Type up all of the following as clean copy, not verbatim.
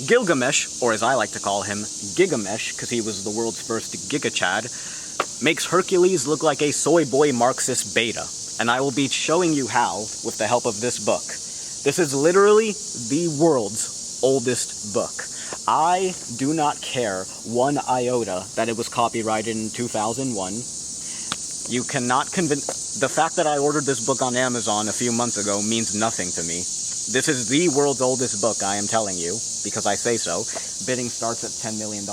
Gilgamesh, or as I like to call him, GIGAMESH, because he was the world's first GIGACHAD, makes Hercules look like a soy boy Marxist beta. And I will be showing you how with the help of this book. This is literally the world's oldest book. I do not care one iota that it was copyrighted in 2001. You cannot convince... The fact that I ordered this book on Amazon a few months ago means nothing to me. This is the world's oldest book, I am telling you, because I say so. Bidding starts at $10 million.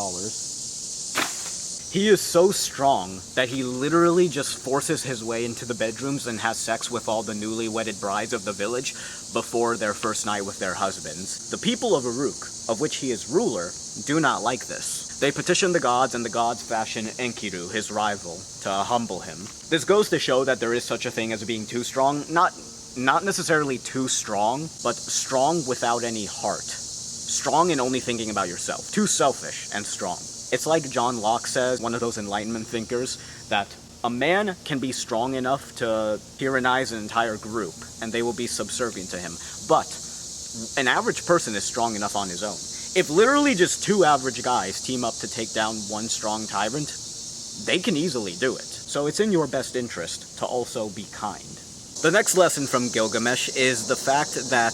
He is so strong that he literally just forces his way into the bedrooms and has sex with all the newly wedded brides of the village before their first night with their husbands. The people of Uruk, of which he is ruler, do not like this. They petition the gods, and the gods fashion Enkidu, his rival, to humble him. This goes to show that there is such a thing as being too strong. Not necessarily too strong, but strong without any heart. Strong in only thinking about yourself. Too selfish and strong. It's like John Locke says, one of those Enlightenment thinkers, that a man can be strong enough to tyrannize an entire group, and they will be subservient to him. But an average person is strong enough on his own. If literally just two average guys team up to take down one strong tyrant, they can easily do it. So it's in your best interest to also be kind. The next lesson from Gilgamesh is the fact that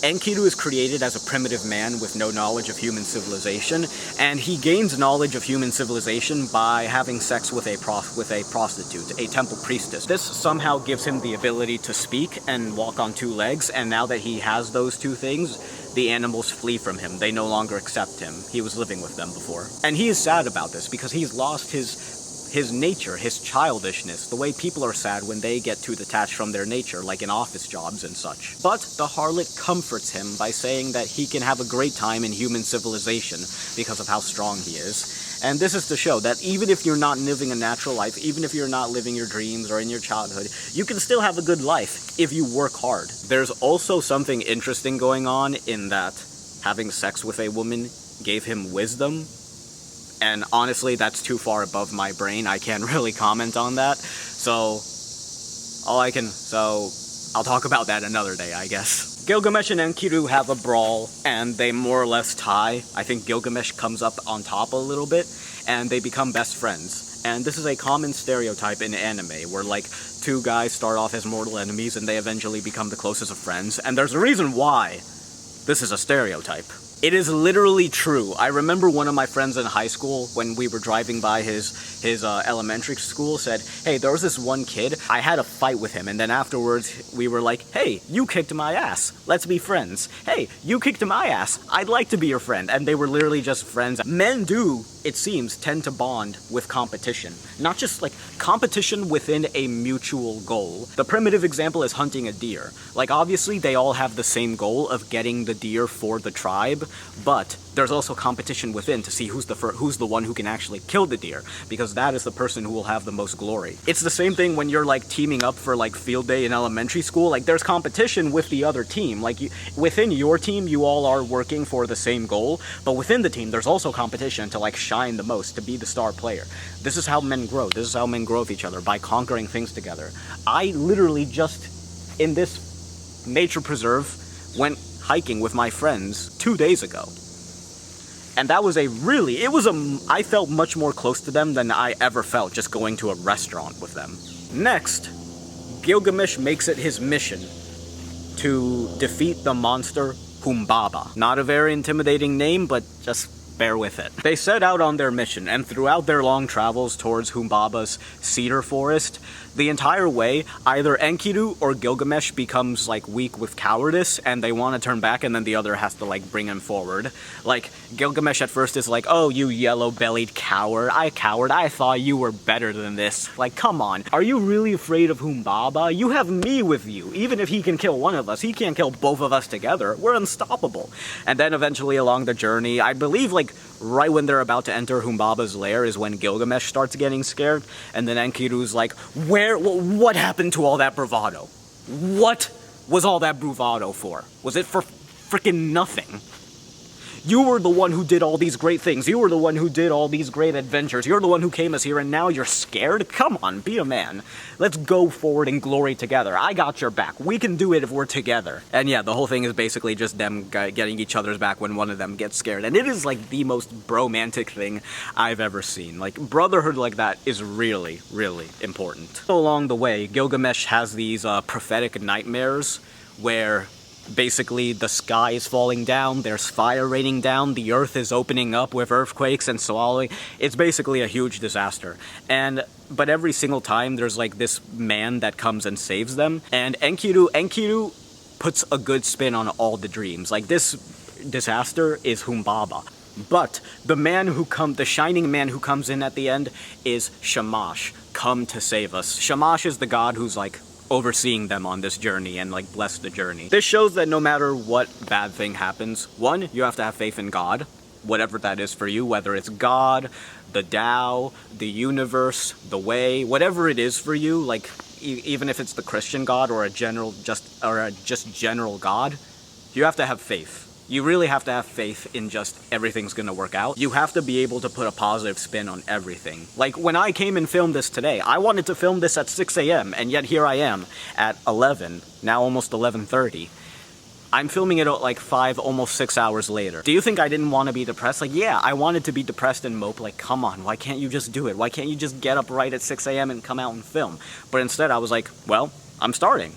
Enkidu is created as a primitive man with no knowledge of human civilization, and he gains knowledge of human civilization by having sex with a prostitute, a temple priestess. This somehow gives him the ability to speak and walk on two legs, and now that he has those two things, the animals flee from him. They no longer accept him. He was living with them before. And he is sad about this because he's lost his nature, his childishness, the way people are sad when they get too detached from their nature, like in office jobs and such. But the harlot comforts him by saying that he can have a great time in human civilization because of how strong he is. And this is to show that even if you're not living a natural life, even if you're not living your dreams or in your childhood, you can still have a good life if you work hard. There's also something interesting going on in that having sex with a woman gave him wisdom. And honestly, that's too far above my brain. I can't really comment on that. So I'll talk about that another day, I guess. Gilgamesh and Enkidu have a brawl, and they more or less tie. I think Gilgamesh comes up on top a little bit, and they become best friends. And this is a common stereotype in anime, where like two guys start off as mortal enemies, and they eventually become the closest of friends. And there's a reason why this is a stereotype. It is literally true. I remember one of my friends in high school, when we were driving by his elementary school, said, hey, there was this one kid, I had a fight with him, and then afterwards we were like, hey, you kicked my ass, let's be friends. Hey, you kicked my ass, I'd like to be your friend. And they were literally just friends. Men do, it seems, tend to bond with competition. Not just like competition within a mutual goal. The primitive example is hunting a deer. Like obviously they all have the same goal of getting the deer for the tribe, but there's also competition within to see who's the one who can actually kill the deer, because that is the person who will have the most glory. It's the same thing when you're like teaming up for like field day in elementary school. Like there's competition with the other team. Like within your team, you all are working for the same goal, but within the team, there's also competition to like shine the most, to be the star player. This is how men grow. This is how men grow with each other, by conquering things together. I literally just, in this nature preserve, went hiking with my friends 2 days ago. And that was I felt much more close to them than I ever felt just going to a restaurant with them. Next, Gilgamesh makes it his mission to defeat the monster Humbaba. Not a very intimidating name, but just bear with it. They set out on their mission, and throughout their long travels towards Humbaba's cedar forest, the entire way, either Enkidu or Gilgamesh becomes like weak with cowardice, and they want to turn back, and then the other has to like bring him forward. Like, Gilgamesh at first is like, oh, you yellow-bellied coward, I thought you were better than this. Like, come on, are you really afraid of Humbaba? You have me with you. Even if he can kill one of us, he can't kill both of us together. We're unstoppable. And then eventually along the journey, I believe like right when they're about to enter Humbaba's lair is when Gilgamesh starts getting scared, and then Enkidu's like, what happened to all that bravado? What was all that bravado for? Was it for frickin' nothing? You were the one who did all these great things. You were the one who did all these great adventures. You're the one who came us here, and now you're scared? Come on, be a man. Let's go forward in glory together. I got your back. We can do it if we're together. And yeah, the whole thing is basically just them getting each other's back when one of them gets scared. And it is like the most bromantic thing I've ever seen. Like, brotherhood like that is really, really important. So along the way, Gilgamesh has these prophetic nightmares where basically the sky is falling down, there's fire raining down, the earth is opening up with earthquakes and swallowing. It's basically a huge disaster. But every single time there's like this man that comes and saves them, and Enkidu puts a good spin on all the dreams. Like, this disaster is Humbaba. But the shining man who comes in at the end is Shamash, come to save us. Shamash is the god who's like overseeing them on this journey and like bless the journey. This shows that no matter what bad thing happens, one, you have to have faith in God, whatever that is for you, whether it's God, the Tao, the universe, the way, whatever it is for you, like even if it's the Christian God or a just general God, you have to have faith. You really have to have faith in just everything's gonna work out. You have to be able to put a positive spin on everything. Like, when I came and filmed this today, I wanted to film this at 6 a.m. and yet here I am at 11, now almost 11:30. I'm filming it at like 5, almost 6 hours later. Do you think I didn't want to be depressed? Like, yeah, I wanted to be depressed and mope, like, come on, why can't you just do it? Why can't you just get up right at 6 a.m. and come out and film? But instead I was like, well, I'm starting.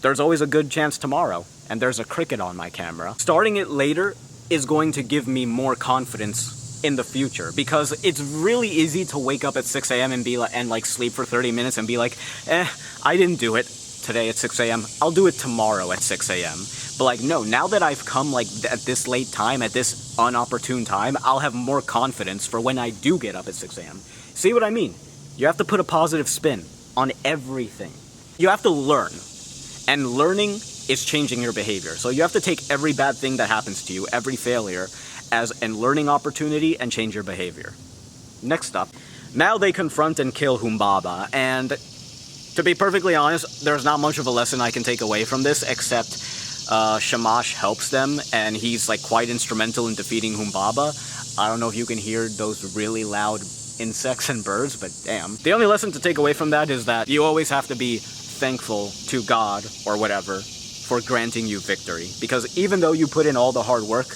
There's always a good chance tomorrow. And there's a cricket on my camera. Starting it later is going to give me more confidence in the future, because it's really easy to wake up at 6 a.m. and be like, and like sleep for 30 minutes and be like, I didn't do it today at 6 a.m. I'll do it tomorrow at 6 a.m. But like, no, now that I've come like at this late time, at this unopportune time, I'll have more confidence for when I do get up at 6 a.m. See what I mean? You have to put a positive spin on everything. You have to learn. And learning is changing your behavior. So you have to take every bad thing that happens to you, every failure, as a learning opportunity and change your behavior. Next up, now they confront and kill Humbaba, and to be perfectly honest, there's not much of a lesson I can take away from this, except Shamash helps them, and he's like quite instrumental in defeating Humbaba. I don't know if you can hear those really loud insects and birds, but damn. The only lesson to take away from that is that you always have to be thankful to God, or whatever, for granting you victory. Because even though you put in all the hard work,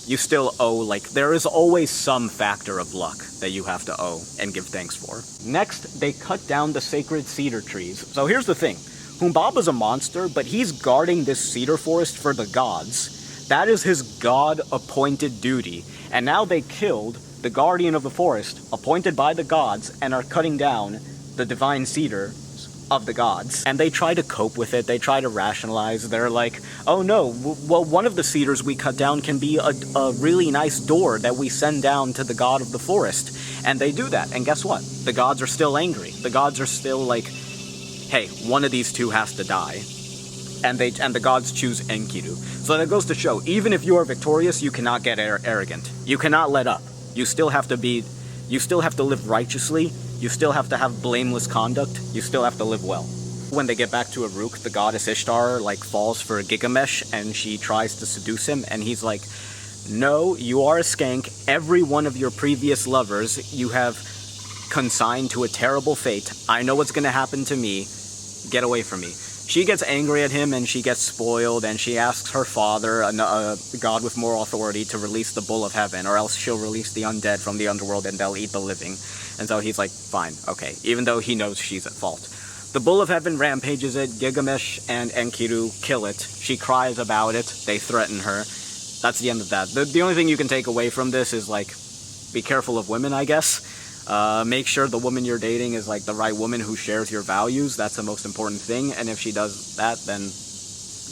you still owe, like, there is always some factor of luck that you have to owe and give thanks for. Next, they cut down the sacred cedar trees. So here's the thing. Humbaba's a monster, but he's guarding this cedar forest for the gods. That is his god-appointed duty. And now they killed the guardian of the forest, appointed by the gods, and are cutting down the divine cedar of the gods. And they try to cope with it, they try to rationalize. They're like, oh no, well, one of the cedars we cut down can be a really nice door that we send down to the god of the forest. And they do that, and guess what? The gods are still angry. The gods are still like, hey, one of these two has to die. And the gods choose Enkidu. So that goes to show, even if you are victorious, you cannot get arrogant. You cannot let up. You still have to live righteously. You still have to have blameless conduct. You still have to live well. When they get back to Uruk, the goddess Ishtar like falls for Gigamesh, and she tries to seduce him, and he's like, no, you are a skank. Every one of your previous lovers you have consigned to a terrible fate. I know what's gonna happen to me. Get away from me. She gets angry at him, and she gets spoiled, and she asks her father, a god with more authority, to release the bull of heaven, or else she'll release the undead from the underworld and they'll eat the living. And so he's like, fine, okay, even though he knows she's at fault. The bull of heaven rampages it, Gilgamesh and Enkidu kill it. She cries about it, they threaten her. That's the end of that. The only thing you can take away from this is, like, be careful of women, I guess. Make sure the woman you're dating is like the right woman who shares your values. That's the most important thing. And if she does that, then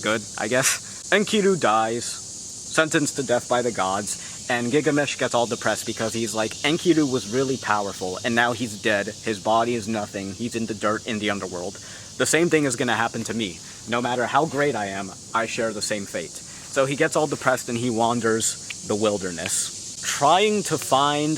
good, I guess. Enkidu dies, sentenced to death by the gods, and Gilgamesh gets all depressed because he's like, Enkidu was really powerful, and now he's dead. His body is nothing. He's in the dirt in the underworld. The same thing is going to happen to me. No matter how great I am, I share the same fate. So he gets all depressed and he wanders the wilderness, trying to find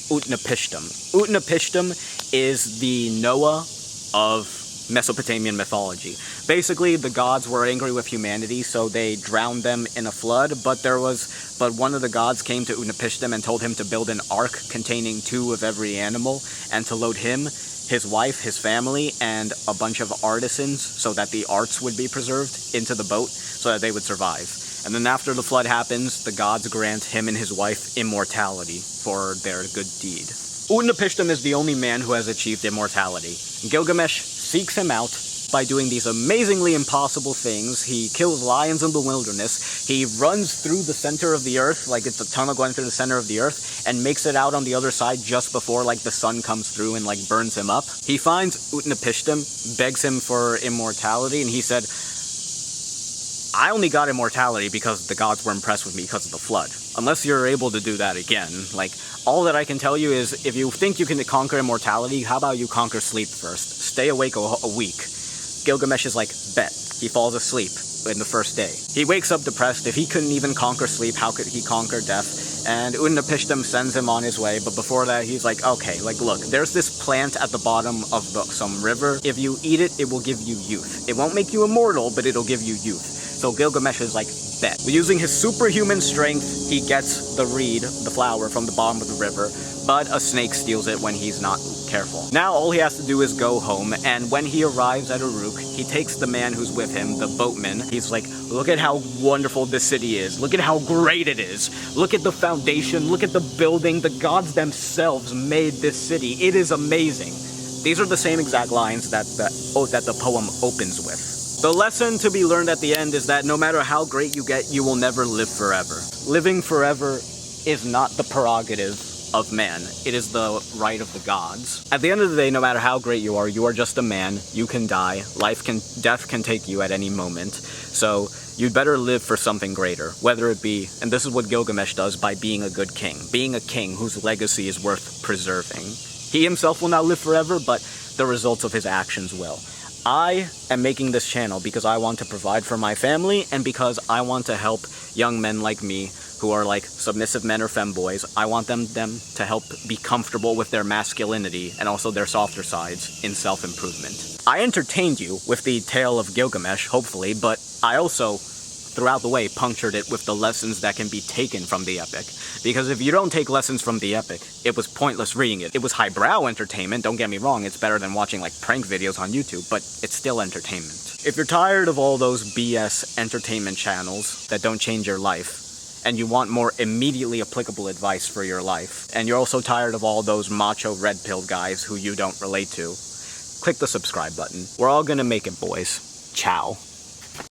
Utnapishtim. Utnapishtim is the Noah of Mesopotamian mythology. Basically, the gods were angry with humanity, so they drowned them in a flood, but one of the gods came to Utnapishtim and told him to build an ark containing 2 of every animal, and to load him, his wife, his family, and a bunch of artisans, so that the arts would be preserved, into the boat, so that they would survive. And then after the flood happens, the gods grant him and his wife immortality for their good deed. Utnapishtim is the only man who has achieved immortality. Gilgamesh seeks him out by doing these amazingly impossible things. He kills lions in the wilderness. He runs through the center of the earth, like it's a tunnel going through the center of the earth, and makes it out on the other side just before like the sun comes through and like burns him up. He finds Utnapishtim, begs him for immortality, and he said, I only got immortality because the gods were impressed with me because of the flood. Unless you're able to do that again. Like, all that I can tell you is, if you think you can conquer immortality, how about you conquer sleep first? Stay awake a week. Gilgamesh is like, bet. He falls asleep in the first day. He wakes up depressed. If he couldn't even conquer sleep, how could he conquer death? And Utnapishtim sends him on his way, but before that, he's like, okay, like, look, there's this plant at the bottom of some river. If you eat it, it will give you youth. It won't make you immortal, but it'll give you youth. So Gilgamesh is like, bet. Using his superhuman strength, he gets the reed, the flower, from the bottom of the river, but a snake steals it when he's not careful. Now all he has to do is go home, and when he arrives at Uruk, he takes the man who's with him, the boatman. He's like, look at how wonderful this city is. Look at how great it is. Look at the foundation. Look at the building. The gods themselves made this city. It is amazing. These are the same exact lines that the poem opens with. The lesson to be learned at the end is that no matter how great you get, you will never live forever. Living forever is not the prerogative of man. It is the right of the gods. At the end of the day, no matter how great you are just a man. You can die. Death can take you at any moment. So you'd better live for something greater, whether it be, and this is what Gilgamesh does by being a good king. Being a king whose legacy is worth preserving. He himself will not live forever, but the results of his actions will. I am making this channel because I want to provide for my family and because I want to help young men like me who are like submissive men or femboys. I want them to help be comfortable with their masculinity and also their softer sides in self-improvement. I entertained you with the tale of Gilgamesh, hopefully, but I also, throughout the way, punctured it with the lessons that can be taken from the epic. Because if you don't take lessons from the epic, it was pointless reading it. It was highbrow entertainment, don't get me wrong, it's better than watching like prank videos on YouTube, but it's still entertainment. If you're tired of all those BS entertainment channels that don't change your life, and you want more immediately applicable advice for your life, and you're also tired of all those macho red-pilled guys who you don't relate to, click the subscribe button. We're all gonna make it, boys. Ciao.